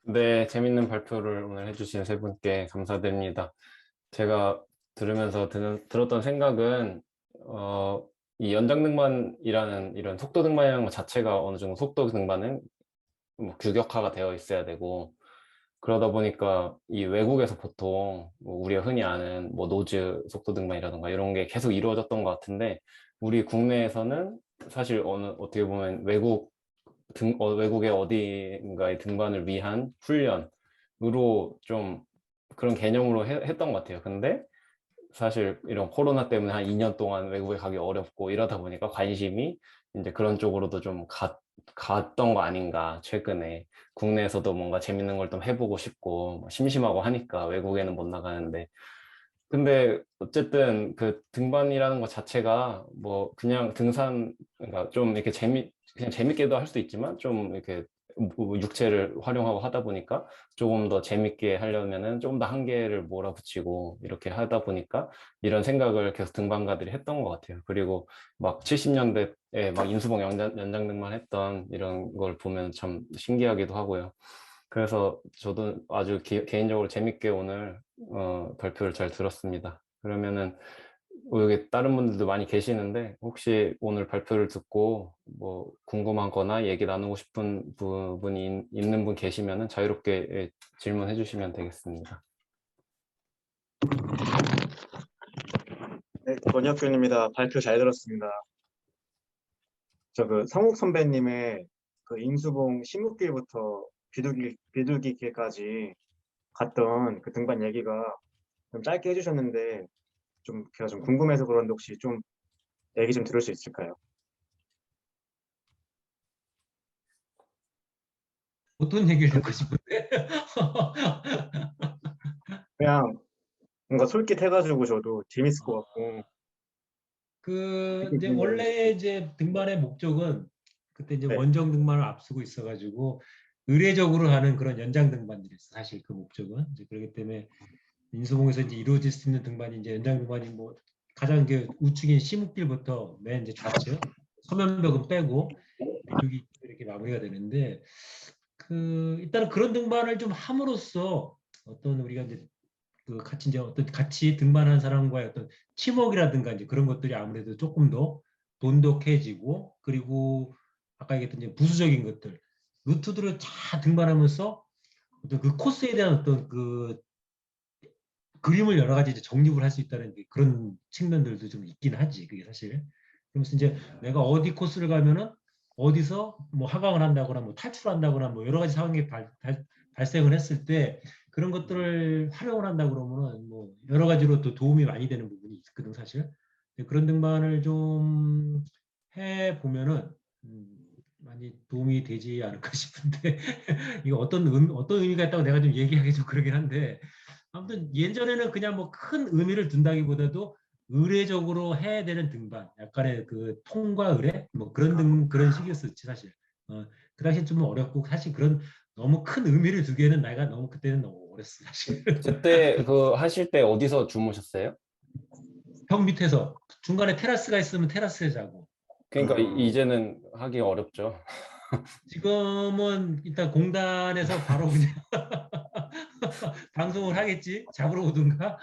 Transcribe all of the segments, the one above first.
네, 재밌는 발표를 오늘 해주신 세 분께 감사드립니다. 제가 들었던 생각은, 이 연장등반이라는 이런 속도 등반이라는 것 자체가 어느 정도 속도 등반은 뭐 규격화가 되어 있어야 되고, 그러다 보니까 이 외국에서 보통 뭐 우리가 흔히 아는 뭐 노즈 속도 등반이라던가 이런 게 계속 이루어졌던 것 같은데, 우리 국내에서는 사실 어떻게 보면 외국의 어딘가의 등반을 위한 훈련으로 좀 그런 개념으로 했던 것 같아요. 근데 사실 이런 코로나 때문에 한 2년 동안 외국에 가기 어렵고 이러다 보니까 관심이 이제 그런 쪽으로도 갔던 거 아닌가, 최근에. 국내에서도 뭔가 재밌는 걸 좀 해보고 싶고, 뭐 심심하고 하니까 외국에는 못 나가는데. 근데 어쨌든 그 등반이라는 것 자체가 뭐 그냥 그러니까 좀 이렇게 그냥 재밌게도 할 수도 있지만 좀 이렇게 뭐 육체를 활용하고 하다 보니까 조금 더 재밌게 하려면은 조금 더 한계를 몰아붙이고 이렇게 하다 보니까 이런 생각을 계속 등반가들이 했던 것 같아요. 그리고 막 70년대에 막 인수봉 연장등반 했던 이런 걸 보면 참 신기하기도 하고요. 그래서 저도 아주 개인적으로 재밌게 오늘 발표를 잘 들었습니다. 그러면은 여기 다른 분들도 많이 계시는데 혹시 오늘 발표를 듣고 뭐 궁금한 거나 얘기 나누고 싶은 부분이 있는 분 계시면은 자유롭게 질문해 주시면 되겠습니다. 네, 권혁균입니다. 발표 잘 들었습니다. 저 그 성욱 선배님의 그 인수봉 신국길부터 비둘기 길까지 갔던 그 등반 얘기가 좀 짧게 해주셨는데 좀 제가 좀 궁금해서 그런데 혹시 좀 얘기 좀 들을 수 있을까요? 어떤 얘기를 듣고 싶은데? 그냥 뭔가 솔깃해가지고 저도 재밌을 것 같고 이제 원래 이제 등반의 목적은 그때 이제 네, 원정 등반을 앞두고 있어가지고 의례적으로 하는 그런 연장 등반들이었어. 사실 그 목적은 이제 그렇기 때문에 인수봉에서 이제 이루어질 수 있는 등반이 이제 연장 등반이 뭐 가장 이제 우측인 시묵길부터 맨 이제 좌측 서면벽은 빼고 비둘기 이렇게 마무리가 되는데 일단은 그런 등반을 좀 함으로써 어떤 우리가 이제 같이 이제 어떤 같이 등반한 사람과의 어떤 팀워크라든가 이제 그런 것들이 아무래도 조금 더 돈독해지고 그리고 아까 얘기했던 이제 부수적인 것들 루트들을 다 등반하면서 어떤 그 코스에 대한 어떤 그 그림을 여러 가지 이제 정립을 할 수 있다는 그런 측면들도 좀 있긴 하지 그게 사실. 그러면서 이제 내가 어디 코스를 가면은 어디서 뭐 하강을 한다거나 뭐 탈출한다거나 뭐 여러 가지 상황이 발생을 했을 때 그런 것들을 활용을 한다 그러면은 뭐 여러 가지로 또 도움이 많이 되는 부분이 있거든 사실. 그런 등반을 좀 해 보면은 많이 도움이 되지 않을까 싶은데 이거 어떤 의미가 있다고 내가 좀 얘기하기 좀 그러긴 한데 아무튼 예전에는 그냥 뭐 큰 의미를 둔다기보다도 의례적으로 해야 되는 등반, 약간의 그 통과 의례 뭐 그런 식이었었지 사실. 그 당시 좀 어렵고 사실 그런 너무 큰 의미를 두기에는 내가 너무 그때는 너무 어렸어 사실. 그때 그 하실 때 어디서 주무셨어요? 벽 밑에서 중간에 테라스가 있으면 테라스에 자고. 그러니까 이제는 하기 어렵죠. 지금은 일단 공단에서 바로 그냥 방송을 하겠지. 잡으러 오든가.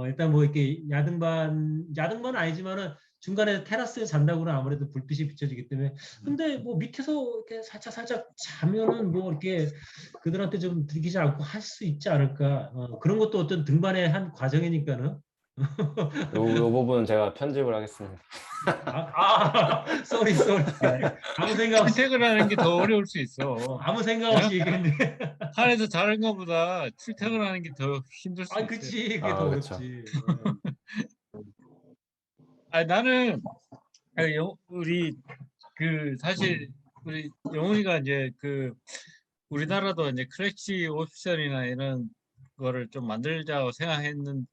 일단 뭐 이렇게 야등반은 아니지만은 중간에 테라스에 잔다고는 아무래도 불빛이 비춰지기 때문에. 근데 뭐 밑에서 이렇게 살짝 살짝 자면은 뭐 이렇게 그들한테 좀 들키지 않고 할 수 있지 않을까. 그런 것도 어떤 등반의 한 과정이니까는. 요 부분은 제가 편집을 하겠습니다. 쏘리, 쏘리. 아무 생각 없이, 출퇴근하는 게 더 어려울 수 있어. 아무 생각 어? 없이 얘기했네. 산에서 자는 것보다 출퇴근하는 게 더 힘들 수 있어요. 그치. 그게 더 아, 그쵸. 어렵지. 나는 우리 사실 우리 영훈이가 이제 우리나라도 이제 크래치 옵션이나 이런 거를 좀 만들자고 생각했는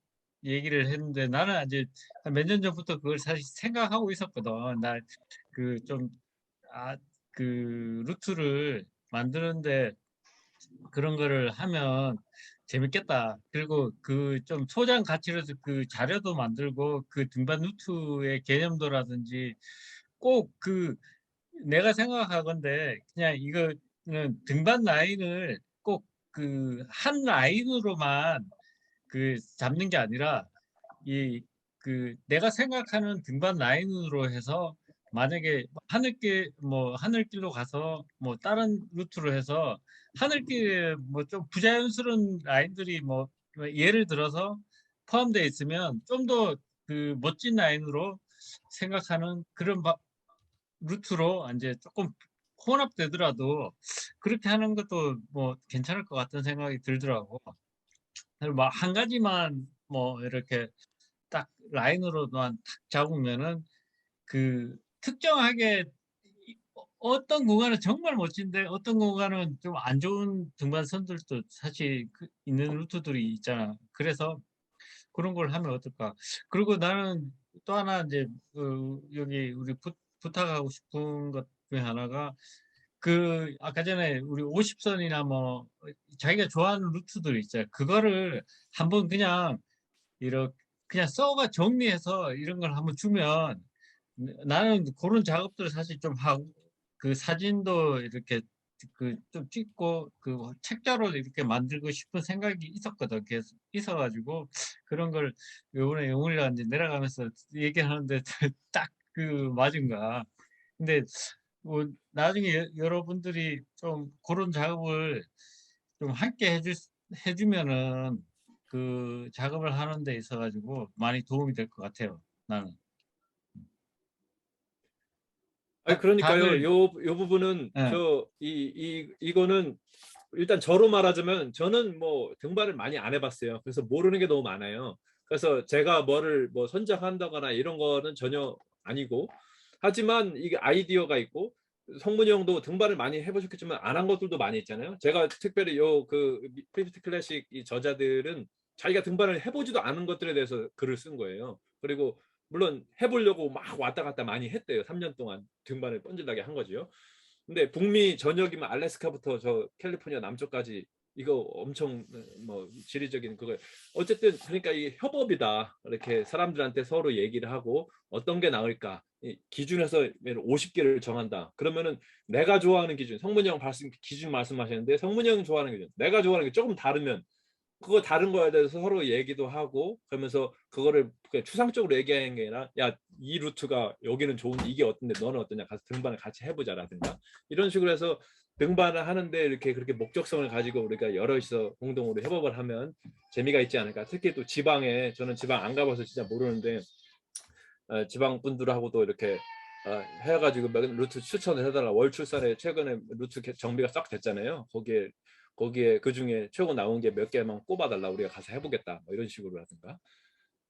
얘기를 했는데 나는 아직 몇 년 전부터 그걸 사실 생각하고 있었거든. 나 그 좀 아 그 루트를 만드는데 그런 거를 하면 재밌겠다. 그리고 그 좀 소장 가치로서 그 자료도 만들고 그 등반 루트의 개념도라든지 꼭 내가 생각하건데 그냥 이거는 등반 라인을 꼭 그 한 라인으로만 그 잡는 게 아니라 이 그 내가 생각하는 등반 라인으로 해서 만약에 하늘길로 가서 뭐 다른 루트로 해서 하늘길에 뭐 좀 부자연스러운 라인들이 뭐 예를 들어서 포함되어 있으면 좀 더 그 멋진 라인으로 생각하는 그런 루트로 이제 조금 혼합되더라도 그렇게 하는 것도 뭐 괜찮을 것 같은 생각이 들더라고. 뭐 한 가지만 뭐 이렇게 딱 라인으로만 탁 잡으면은 그 특정하게 어떤 구간은 정말 멋진데 어떤 구간은 좀 안 좋은 등반선들도 사실 있는 루트들이 있잖아. 그래서 그런 걸 하면 어떨까? 그리고 나는 또 하나 이제 여기 우리 부탁하고 싶은 것 중에 하나가 그 아까 전에 우리 50선이나 뭐 자기가 좋아하는 루트들 있잖아요. 그거를 한번 이렇게 그냥 써가 정리해서 이런 걸 한번 주면 나는 그런 작업들을 사실 좀 하고 그 사진도 이렇게 그 좀 찍고 그 책자로 이렇게 만들고 싶은 생각이 있었거든. 계속 있어가지고 그런 걸 요번에 영훈이랑 이제 내려가면서 얘기하는데 딱 그 맞은가. 근데 뭐 나중에 여러분들이 좀 그런 작업을 좀 함께 해주면은 그 작업을 하는 데 있어 가지고 많이 도움이 될 것 같아요. 나는. 아니 그러니까요. 다들 요 부분은 예. 이거는 일단 저로 말하자면 저는 뭐 등반을 많이 안 해봤어요. 그래서 모르는 게 너무 많아요. 그래서 제가 뭐를 뭐 선정한다거나 이런 거는 전혀 아니고 하지만 이게 아이디어가 있고 성문이 형도 등반을 많이 해보셨겠지만 안 한 것들도 많이 있잖아요. 제가 특별히 그 피프티 클래식 이 저자들은 자기가 등반을 해보지도 않은 것들에 대해서 글을 쓴 거예요. 그리고 물론 해보려고 막 왔다 갔다 많이 했대요. 3년 동안 등반을 뻔질나게 한 거죠. 근데 북미 전역이면 알래스카부터 저 캘리포니아 남쪽까지 이거 엄청 뭐 지리적인 그거 어쨌든 그러니까 이 협업이다. 이렇게 사람들한테 서로 얘기를 하고 어떤 게 나을까 기준에서 50개를 정한다. 그러면은 내가 좋아하는 기준 성문이 형 기준 말씀하셨는데 성문이 형 좋아하는 기준 내가 좋아하는 게 조금 다르면 그거 다른 거에 대해서 서로 얘기도 하고 그러면서 그거를 그냥 추상적으로 얘기하는 게 아니라 야 이 루트가 여기는 좋은데 이게 어떤데 너는 어떠냐 가서 등반을 같이 해보자라든가 이런 식으로 해서 등반을 하는데 이렇게 그렇게 목적성을 가지고 우리가 여럿이서 공동으로 협업을 하면 재미가 있지 않을까. 특히 또 지방에 저는 지방 안 가봐서 진짜 모르는데 지방 분들하고도 이렇게 해가지고 루트 추천을 해달라. 월 출산에 최근에 루트 정비가 싹 됐잖아요. 거기에 그 중에 최고 나온 게 몇 개만 꼽아달라. 우리가 가서 해보겠다. 뭐 이런 식으로라든가.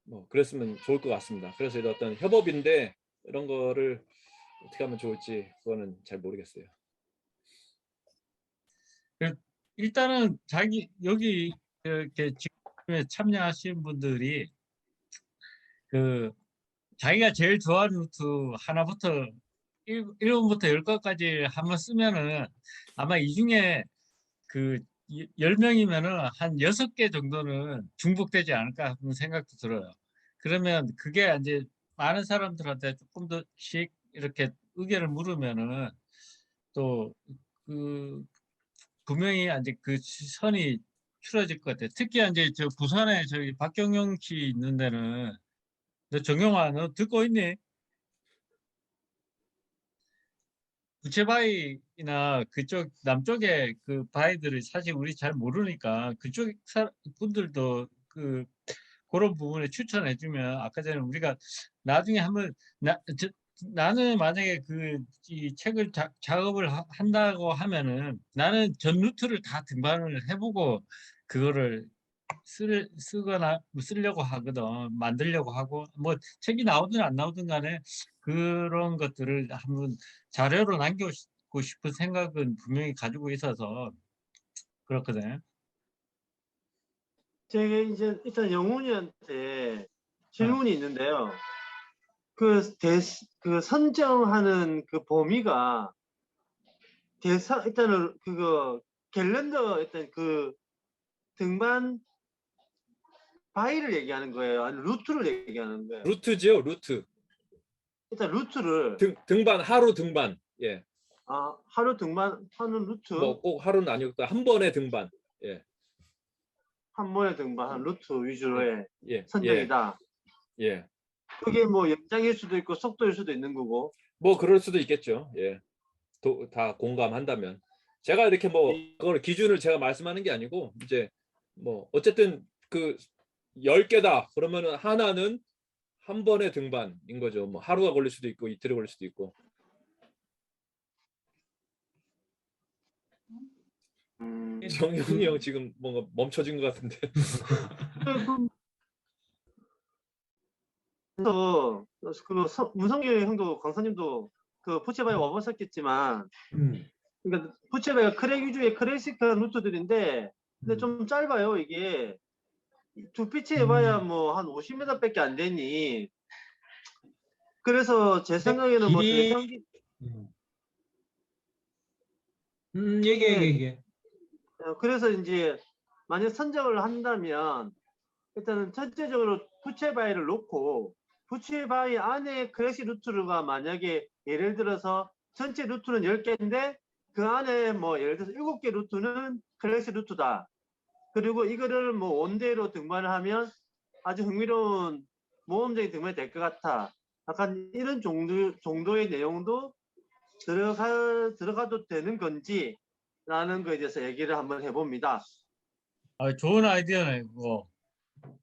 뭐 그랬으면 좋을 것 같습니다. 그래서 이런 어떤 협업인데 이런 거를 어떻게 하면 좋을지 그거는 잘 모르겠어요. 일단은 여기 이렇게 지금에 참여하신 분들이 그 자기가 제일 좋아하는 루트 하나부터 1번부터 10번까지 한번 쓰면은 아마 이 중에 그 10명이면은 한 6개 정도는 중복되지 않을까 하는 생각도 들어요. 그러면 그게 이제 많은 사람들한테 조금 더씩 이렇게 의견을 물으면은 또 그 분명히 이제 그 선이 추려질 것 같아요. 특히 이제 저 부산에 저기 박경영 씨 있는 데는 너 정영아 너 듣고 있니? 부채바위나 그쪽 남쪽에 그 바위들을 사실 우리 잘 모르니까 그쪽 분들도 그런 부분에 추천해주면 아까 전에 우리가 나중에 한번 나는 만약에 이 책을 작업을 한다고 하면은 나는 전 루트를 다 등반을 해보고 그거를 쓰거나 쓰려고 하거든. 만들려고 하고 뭐 책이 나오든 안 나오든 간에 그런 것들을 한번 자료로 남기고 싶은 생각은 분명히 가지고 있어서 그렇거든. 제가 이제 일단 영훈이한테 어. 질문이 있는데요. 그 선정하는 그 범위가 일단은 그거 갤런더 일단 그 등반 바위를 얘기하는 거예요? 아니면 루트를 얘기하는 거예요? 루트지요, 루트. 일단 루트를 등반 하루 등반. 예. 아, 하루 등반하는 루트, 뭐 꼭 하루는 아니고 한 번의 등반. 예, 한 번에 등반한 루트 위주로의 예, 선정이다. 예. 그게 뭐 연장일 수도 있고 속도일 수도 있는 거고. 뭐 그럴 수도 있겠죠. 예, 다 공감한다면. 제가 이렇게 뭐 그걸 기준을 제가 말씀하는 게 아니고 이제 뭐 어쨌든 그 10개다 그러면은 하나는 한 번의 등반인 거죠. 뭐 하루가 걸릴 수도 있고 이틀이 걸릴 수도 있고. 정용이 형 지금 뭔가 멈춰진 것 같은데. 그래서 문성규 형도 강사님도 그 푸체바에 와보셨겠지만, 그러니까 푸체바가 크랙 위주의 클래식한 루트들인데, 근데 좀 짧아요 이게. 두 피치 해봐야 뭐 한 50m밖에 안 되니. 그래서 제 생각에는 뭐 길이- 대평균 얘기해. 그래서 이제 만약 선정을 한다면 일단은 전체적으로 푸체바이를 놓고 푸체바이 안에 클래식 루트가 만약에 예를 들어서 전체 루트는 10개인데 그 안에 뭐 예를 들어서 7개 루트는 클래식 루트다. 그리고 이거를 뭐 원데이로 등반을 하면 아주 흥미로운 모험적인 등반이 될 것 같아. 약간 이런 정도의 내용도 들어가도 되는 건지 라는 거에 대해서 얘기를 한번 해봅니다. 아, 좋은 아이디어네, 그거.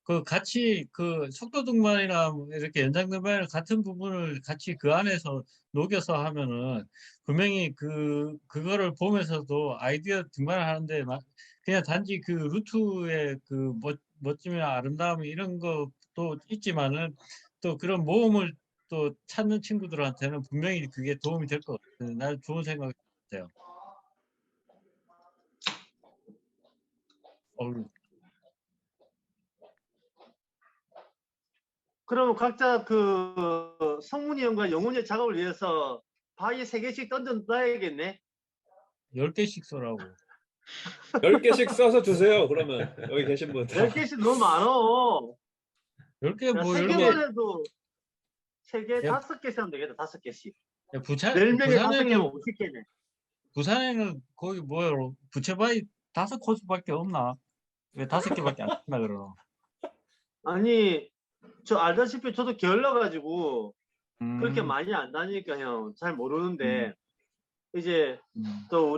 그 같이 그 속도 등반이나 뭐 이렇게 연장 등반이나 같은 부분을 같이 그 안에서 녹여서 하면은 분명히 그거를 보면서도 아이디어 등반을 하는데 그냥 단지 그 루트의 그 멋짐이나 아름다움 이런 것도 있지만은 또 그런 모험을 또 찾는 친구들한테는 분명히 그게 도움이 될 것 같아요. 난 좋은 생각 같아요. 그러면 각자 그 성문이 형과 영훈이의 작업을 위해서 바위에 3개씩 던져놔야겠네. 10개씩 써라고. 10개씩 써서 주세요. 그러면 여기 계신 분. 10개씩 너무 많어. 10개 뭐 3개만 해도 3개, 야. 5개씩 하면 되겠다. 5개씩. 야, 10명에 5개면 50개네. 부산에는 거기 뭐야 부채바위 5코스밖에 없나? 왜 5개밖에 안 된다 그러노? 아니 저 알다시피 저도 게을러가지고 그렇게 음, 많이 안 다니니까 형 잘 모르는데 이제 또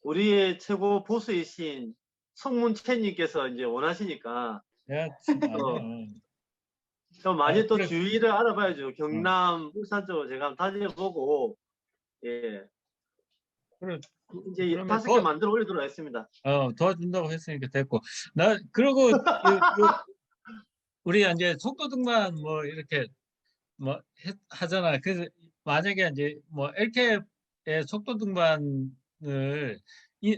우리의 최고 보스이신 성문채님께서 이제 원하시니까 야, 진짜 어. 아니야. 또 많이 아, 또 그래. 주위를 알아봐야죠. 경남, 울산 쪽으로 제가 한번 다녀보고 예 그래, 이제 그러면 5개 만들어 올리도록 하겠습니다. 도와준다고 했으니까 됐고. 그리고 우리 이제 속도 등반 뭐 이렇게 뭐 하잖아. 그래서 만약에 이제 뭐 LK의 속도 등반을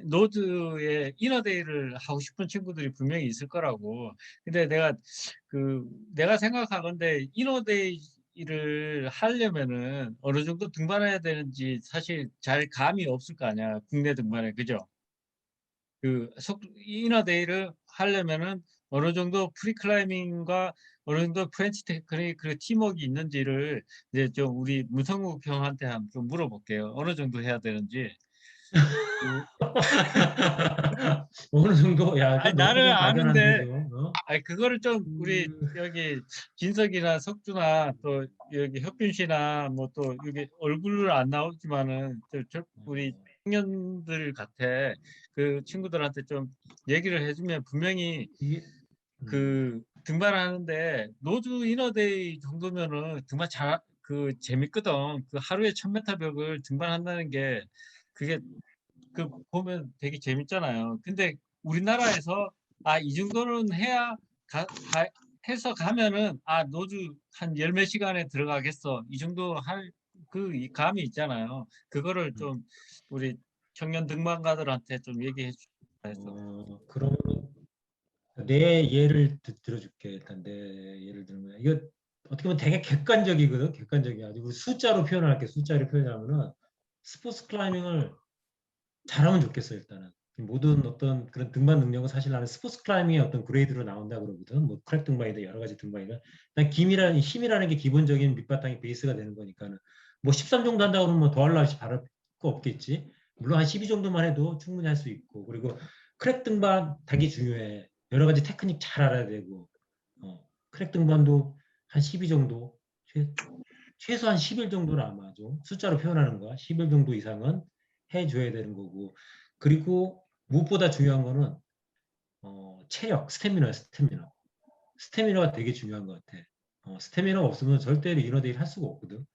노드에 이너데이를 하고 싶은 친구들이 분명히 있을 거라고. 근데 내가 생각하건데 이너데이를 하려면은 어느 정도 등반해야 되는지 사실 잘 감이 없을 거 아니야. 국내 등반에. 그죠? 이너데이를 하려면은 어느 정도 프리클라이밍과 어느 정도 프렌치 테크닉 그리고 팀워크가 있는지를 이제 좀 우리 문성국 형한테 한번 좀 물어볼게요. 어느 정도 해야 되는지. 어느 정도 야 아니, 좀 나는 너무 아는데, 막연한데 좀. 아니 그거를 좀 우리 여기 진석이나 석주나 또 여기 혁균 씨나 뭐 또 여기 얼굴을 안 나오지만은 우리 청년들 같아. 그 친구들한테 좀 얘기를 해주면 분명히 이게 그 등반하는데 노즈 이너데이 정도면은 정말 재밌거든. 그 하루에 1000m 벽을 등반한다는 게 그게 보면 되게 재밌잖아요. 근데 우리나라에서 이 정도는 해야 해서 가면은 노즈 한 열 몇 시간에 들어가겠어. 이 정도 할 이 감이 있잖아요. 그거를 좀 우리 청년 등반가들한테 좀 얘기해 주셔야 해서. 그러면 내 예를 들어줄게. 일단 내 예를 들면 이거 어떻게 보면 되게 객관적이거든. 객관적이야. 우리 숫자로 표현할게. 숫자로 표현하면은 스포츠 클라이밍을 잘하면 좋겠어. 일단은 모든 어떤 그런 등반 능력은 사실 나는 스포츠 클라이밍의 어떤 그레이드로 나온다 그러거든. 뭐 크랙 등반이든 여러 가지 등반이든 일단 힘이라는 게 기본적인 밑바탕이 베이스가 되는 거니까는 뭐 13 정도 한다 그러면 더 하려고 바랄 거 없겠지. 물론 한 12 정도만 해도 충분히 할 수 있고, 그리고 크랙 등반 되게 중요해. 여러 가지 테크닉 잘 알아야 되고, 크랙 등반도 한 12 정도, 최소한 10일 정도는 아마 좀 숫자로 표현하는 거야. 10일 정도 이상은 해줘야 되는 거고, 그리고 무엇보다 중요한 거는 체력, 스태미나. 스태미너가 되게 중요한 것 같아. 스태미너가 없으면 절대로 이너데이를 할 수가 없거든.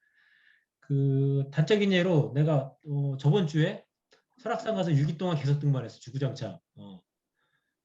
그 단적인 예로 내가 저번 주에 설악산 가서 6일 동안 계속 등반했어. 주구장창.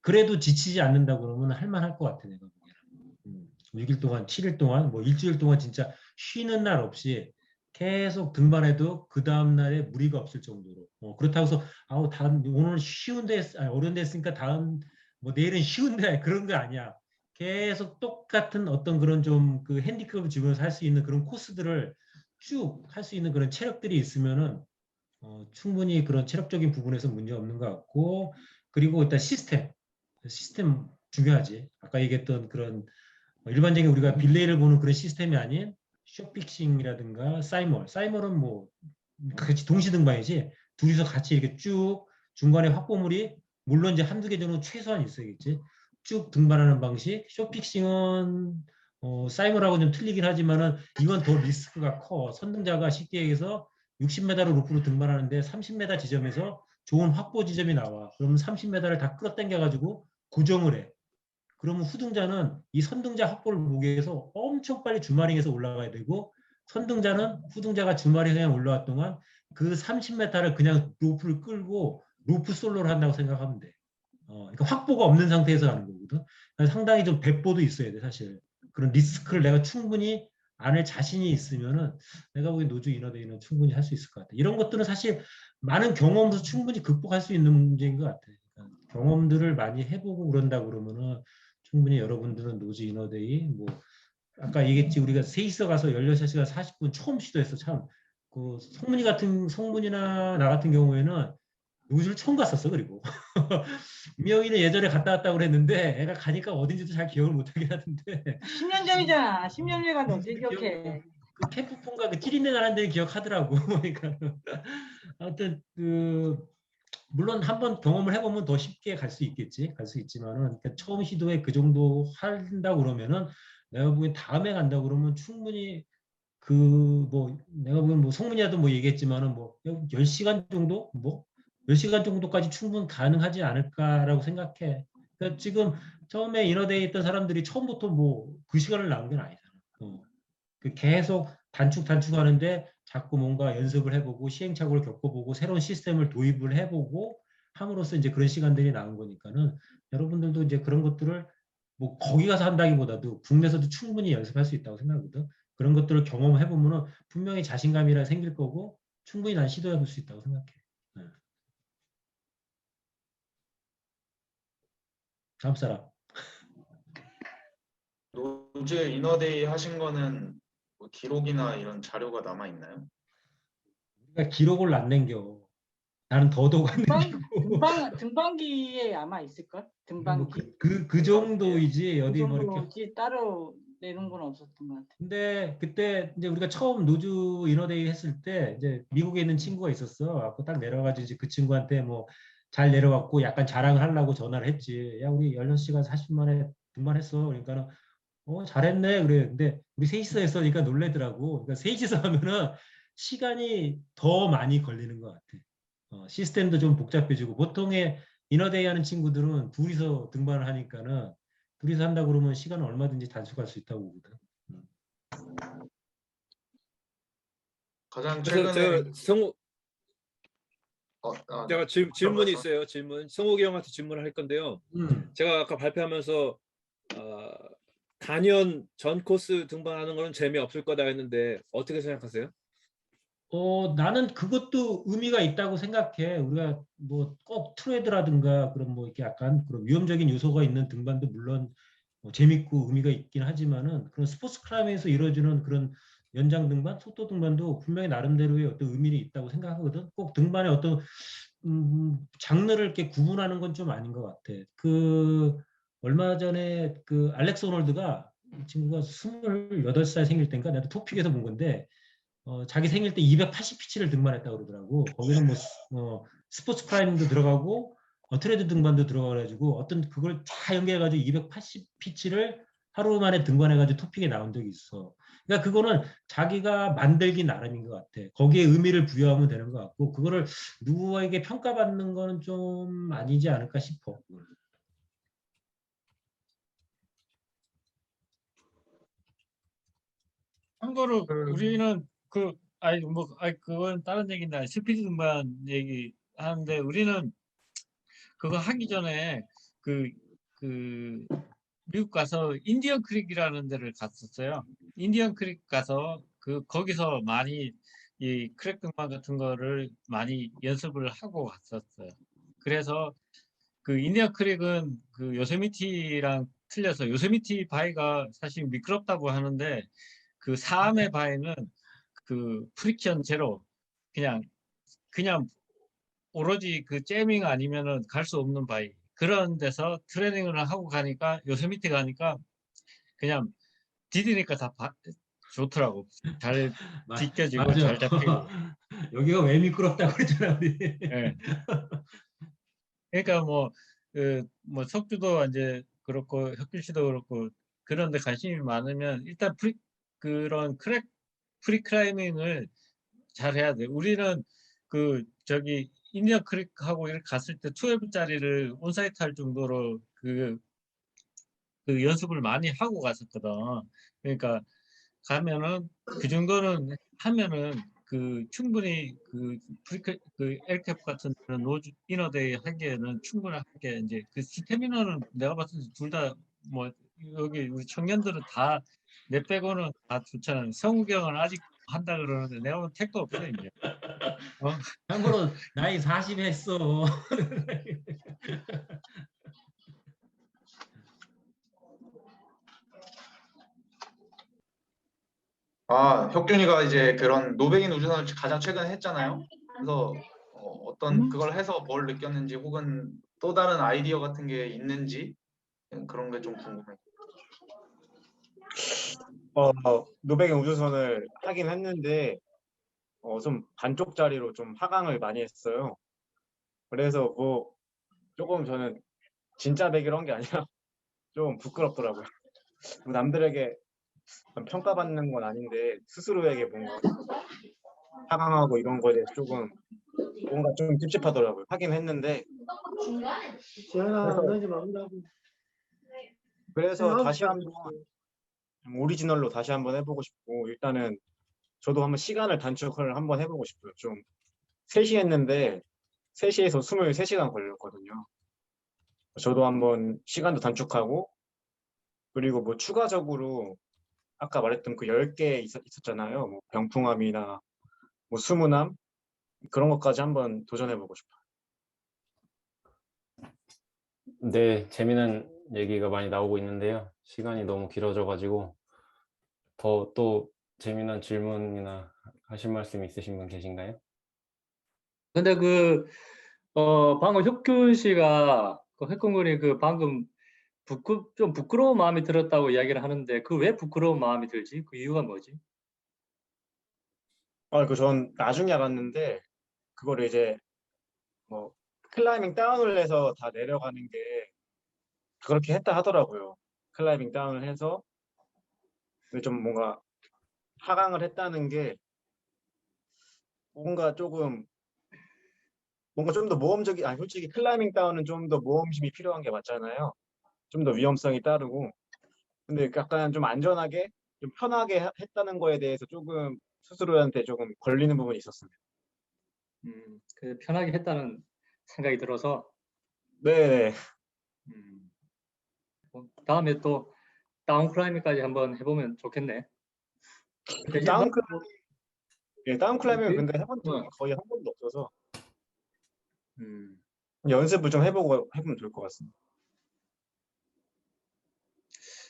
그래도 지치지 않는다 그러면 할만할 것 같아, 내가 보기에는. 6일 동안, 7일 동안, 뭐 일주일 동안 진짜 쉬는 날 없이 계속 등반해도 그 다음 날에 무리가 없을 정도로. 그렇다고 해서 아우 다음 오늘 쉬운데 어려운 데 했으니까 다음 뭐 내일은 쉬운데 그런 게 아니야. 계속 똑같은 어떤 그런 좀 그 핸디캡을 주면서 할 수 있는 그런 코스들을 쭉 할 수 있는 그런 체력들이 있으면은 충분히 그런 체력적인 부분에서 문제 없는 것 같고, 그리고 일단 시스템 중요하지. 아까 얘기했던 그런 일반적인 우리가 빌레이를 보는 그런 시스템이 아닌 쇼픽싱이라든가 사이멀은 뭐 같이 동시 등반이지. 둘이서 같이 이렇게 쭉 중간에 확보물이 물론 이제 한두 개 정도 최소한 있어야겠지. 쭉 등반하는 방식. 쇼픽싱은 사이멀하고 좀 틀리긴 하지만은 이건 더 리스크가 커. 선등자가 쉽게 얘기해서 60m로 루프로 등반하는데 30m 지점에서 좋은 확보 지점이 나와. 그러면 30m를 다 끌어당겨 가지고 고정을 해. 그러면 후등자는 이 선등자 확보를 보기 위해서 엄청 빨리 주마링에서 올라가야 되고, 선등자는 후등자가 주마링에 올라왔 동안 그 30m를 그냥 로프를 끌고 로프 솔로를 한다고 생각하면 돼. 그러니까 확보가 없는 상태에서 하는 거거든. 상당히 좀 배포도 있어야 돼, 사실. 그런 리스크를 내가 충분히 안을 자신이 있으면은 내가 보기엔 노조 이너데이는 충분히 할 수 있을 것 같아. 이런 것들은 사실 많은 경험에서 충분히 극복할 수 있는 문제인 것 같아. 그러니까 경험들을 많이 해보고 그런다 그러면은 충분히 여러분들은 노즈 이너데이 뭐 아까 얘기했지 우리가 세이서 가서 16시간 40분 처음 시도했어. 참 그 성문이나 나 같은 경우에는 노즈를 처음 갔었어. 그리고 미영이는 예전에 갔다 왔다고 그랬는데 애가 가니까 어딘지도 잘 기억을 못하긴 하던데 10년 전이잖아. 10년 전에 가도 어떻게 기억해. 그 캠프폰가 그 찌린내 나는 데는 기억하더라고. 그러니까 아무튼 그 물론 한번 경험을 해보면 더 쉽게 갈 수 있겠지. 갈 수 있지만은 그러니까 처음 시도에 그 정도 한다 그러면은 내가 보기엔 다음에 간다 그러면 충분히 그 뭐 내가 보기엔 뭐 성문이라도 뭐 얘기했지만은 뭐 10시간 정도 뭐 10시간 정도까지 충분 가능하지 않을까라고 생각해. 그러니까 지금 처음에 인어데이 했던 사람들이 처음부터 뭐 그 시간을 나온 건 아니잖아. 그 계속 단축하는데 자꾸 뭔가 연습을 해보고 시행착오를 겪어보고 새로운 시스템을 도입을 해보고 함으로써 이제 그런 시간들이 나온 거니까는 여러분들도 이제 그런 것들을 뭐 거기 가서 한다기보다도 국내에서도 충분히 연습할 수 있다고 생각하거든. 그런 것들을 경험해보면은 분명히 자신감이라 생길 거고 충분히 난 시도해볼 수 있다고 생각해. 네. 다음 사람. 노즈 이너데이 하신 거는 뭐 기록이나 이런 자료가 남아 있나요? 우리가 기록을 안 남겨. 나는 더더욱 안 남기고. 등반기에 아마 있을걸? 뭐 등반기. 그 정도이지 어디 뭐 이렇게. 정도지 따로 내는 건 없었던 것 같아. 근데 그때 이제 우리가 처음 노즈 이너데이 했을 때 이제 미국에 있는 친구가 있었어. 갖고 딱 내려가지고 이제 그 친구한테 뭐 잘 내려왔고 약간 자랑을 하려고 전화를 했지. 야 우리 16시간 40분 만에 등반했어. 그러니까는 잘했네 그래. 근데 우리 셋이서 했으니까 놀래더라고. 그러니까 셋이서 하면은 시간이 더 많이 걸리는 것 같아. 시스템도 좀 복잡해지고 보통의 이너데이 하는 친구들은 둘이서 등반을 하니까는 둘이서 한다 그러면 시간은 얼마든지 단축할 수 있다고 보거든. 가장 그래서 최근에 제가 성우 제가 질문이 말씀. 있어요. 성욱이 형한테 질문을 할 건데요. 제가 아까 발표하면서 단연 전 코스 등반하는 거는 재미없을 거다 했는데 어떻게 생각하세요? 나는 그것도 의미가 있다고 생각해. 우리가 뭐 꼭 트레드라든가 그런 뭐 이렇게 약간 그런 위험적인 요소가 있는 등반도 물론 재밌고 의미가 있긴 하지만은 그런 스포츠 클라이밍에서 이루어지는 그런 연장 등반, 속도 등반도 분명히 나름대로의 어떤 의미가 있다고 생각하거든. 꼭 등반의 어떤 장르를 이렇게 구분하는 건 좀 아닌 것 같아. 그 얼마 전에 그 알렉스 호널드가 이 친구가 28살 생길 때인가 내가 토픽에서 본 건데 자기 생일 때 280피치를 등반했다고 그러더라고. 거기는 뭐 스포츠 클라이밍도 들어가고 트레드 등반도 들어가가지고 어떤 그걸 다 연계해가지고 280피치를 하루 만에 등반해가지고 토픽에 나온 적이 있어. 그러니까 그거는 자기가 만들기 나름인 것 같아. 거기에 의미를 부여하면 되는 것 같고 그거를 누구에게 평가받는 거는 좀 아니지 않을까 싶어. 참고로 우리는 그건 다른 얘기인데 스피드 등반 얘기 하는데 우리는 그거 하기 전에 그 미국 가서 인디언 크릭이라는 데를 갔었어요. 인디언 크릭 가서 거기서 많이 이 크랙 등반 같은 거를 많이 연습을 하고 갔었어요. 그래서 그 인디언 크릭은 그 요세미티랑 틀려서 요세미티 바위가 사실 미끄럽다고 하는데 그 사암의 바위는 그 프리션 제로 그냥 오로지 그 재밍 아니면은 갈 수 없는 바위 그런 데서 트레이닝을 하고 가니까 요세미티 가니까 그냥 디디니까 다 좋더라고. 잘 지켜지고 맞아. 잘 잡히고. 여기가 왜 미끄럽다고 그랬잖아 우리. 예. 그러니까 뭐 석주도 이제 그렇고 혁균 씨도 그렇고 그런데 관심이 많으면 일단 그런 프리클라이밍을 잘 해야 돼. 우리는 저기 인디언 크릭하고 이렇게 갔을 때 12짜리를 온사이트 할 정도로 그 연습을 많이 하고 갔었거든. 그러니까 가면은 그 정도는 하면은 충분히 엘캡 같은 그런 노즈 이너데이 하기에는 충분하게 이제 그 스태미너는 내가 봤을 때 둘 다 뭐 여기 우리 청년들은 다 내 빼고는 다 좋잖아. 성욱이 형은 아직 한다 그러는데 내가 보면 택도 없어 이제. 참고로 나이 40 했어. 아, 혁균이가 이제 그런 노백인 우주선을 가장 최근에 했잖아요. 그래서 어떤 그걸 해서 뭘 느꼈는지 혹은 또 다른 아이디어 같은 게 있는지 그런 게 좀 궁금해요. 노백인 우주선을 하긴 했는데 좀 반쪽짜리로 좀 하강을 많이 했어요. 그래서 뭐 조금 저는 진짜 배기로 한 게 아니라 좀 부끄럽더라고요. 뭐 남들에게 평가받는 건 아닌데 스스로에게 뭔가 하강하고 이런 거에 대해서 조금 뭔가 좀 찝찝하더라고요. 하긴 했는데 지현아, 그래서- 너 이제 마무리하고. 그래서 다시 아홉 한번 좀 오리지널로 다시 한번 해보고 싶고 일단은 저도 한번 시간을 단축을 한번 해보고 싶어요. 좀 3시 했는데 3시에서 23시간 걸렸거든요. 저도 한번 시간도 단축하고 그리고 뭐 추가적으로 아까 말했던 그 10개 있었잖아요. 뭐 병풍함이나 뭐 수문함 그런 것까지 한번 도전해보고 싶어요. 네, 재미난 얘기가 많이 나오고 있는데요. 시간이 너무 길어져가지고 더 또 재미난 질문이나 하실 말씀 있으신 분 계신가요? 근데 방금 혁균 씨가 혁균군이 방금 좀 부끄러운 마음이 들었다고 이야기를 하는데 왜 부끄러운 마음이 들지? 그 이유가 뭐지? 전 나중에 알았는데 그거를 이제 뭐 클라이밍 다운을 해서 다 내려가는 게 그렇게 했다 하더라고요. 클라이밍 다운을 해서 근데 좀 뭔가 하강을 했다는 게 뭔가 좀 더 모험적이 솔직히 클라이밍 다운은 좀 더 모험심이 필요한 게 맞잖아요. 좀 더 위험성이 따르고 근데 약간 좀 안전하게 좀 편하게 했다는 거에 대해서 조금 스스로한테 조금 걸리는 부분이 있었습니다. 편하게 했다는 생각이 들어서 네. 다음에 또 다운 클라이밍까지 한번 해보면 좋겠네. 다운 클라이밍은 근데 해본 적이 어. 거의 한 번도 없어서 음, 연습을 좀 해보면 될 것 같습니다.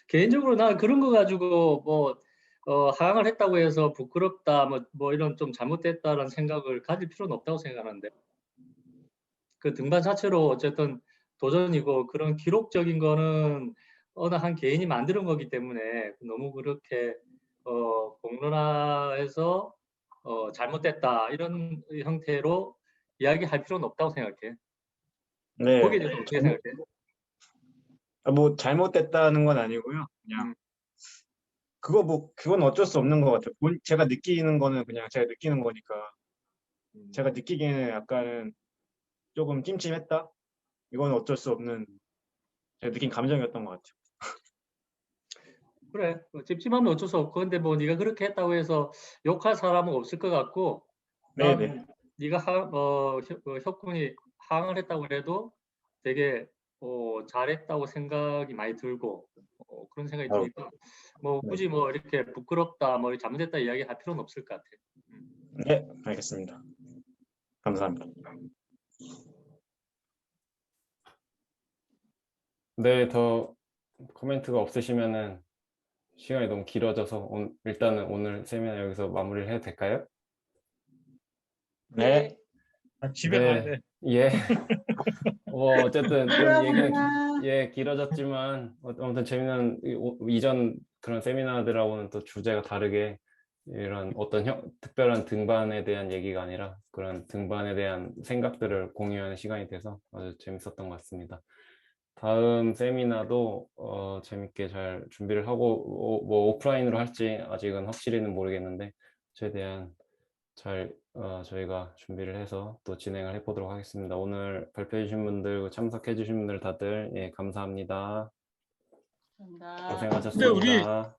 개인적으로 난 그런 거 가지고 하강을 했다고 해서 부끄럽다 뭐 이런 좀 잘못됐다라는 생각을 가질 필요는 없다고 생각하는데 그 등반 자체로 어쨌든 도전이고 그런 기록적인 거는 어느 한 개인이 만드는 거기 때문에 너무 그렇게 공론화해서 잘못됐다 이런 형태로 이야기할 필요는 없다고 생각해. 네. 거기에 대해서 어떻게 생각해? 뭐 잘못됐다는 건 아니고요. 그냥 그건 어쩔 수 없는 것 같아요. 제가 느끼는 거는 그냥 제가 느끼는 거니까. 제가 느끼기에는 약간은 조금 찜찜했다. 이건 어쩔 수 없는 제가 느낀 감정이었던 것 같아요. 그래, 찝찝하면 어쩔 수 없고, 근데 뭐 네가 그렇게 했다고 해서 욕할 사람은 없을 것 같고, 네네. 난 네가 혁군이 항을 했다고 해도 되게 잘했다고 생각이 많이 들고 그런 생각이 아우. 드니까 뭐 굳이 뭐 이렇게 부끄럽다, 뭐 잘못했다 이야기할 필요는 없을 것 같아. 네, 알겠습니다. 감사합니다. 네, 더 코멘트가 없으시면은 시간이 너무 길어져서 일단은 오늘 세미나 여기서 마무리를 해도 될까요? 네. 집에 가야 돼. 예. 어쨌든 좀 얘기는 수고하셨습니다. 길어졌지만 아무튼 재미난 이전 그런 세미나들하고는 또 주제가 다르게 이런 어떤 특별한 등반에 대한 얘기가 아니라 그런 등반에 대한 생각들을 공유하는 시간이 돼서 아주 재밌었던 것 같습니다. 다음 세미나도 재밌게 잘 준비를 하고 뭐 오프라인으로 할지 아직은 확실히는 모르겠는데 최대한 잘 저희가 준비를 해서 또 진행을 해보도록 하겠습니다. 오늘 발표해 주신 분들, 참석해 주신 분들 다들 예, 감사합니다. 감사합니다. 근데 우리 고생하셨습니다.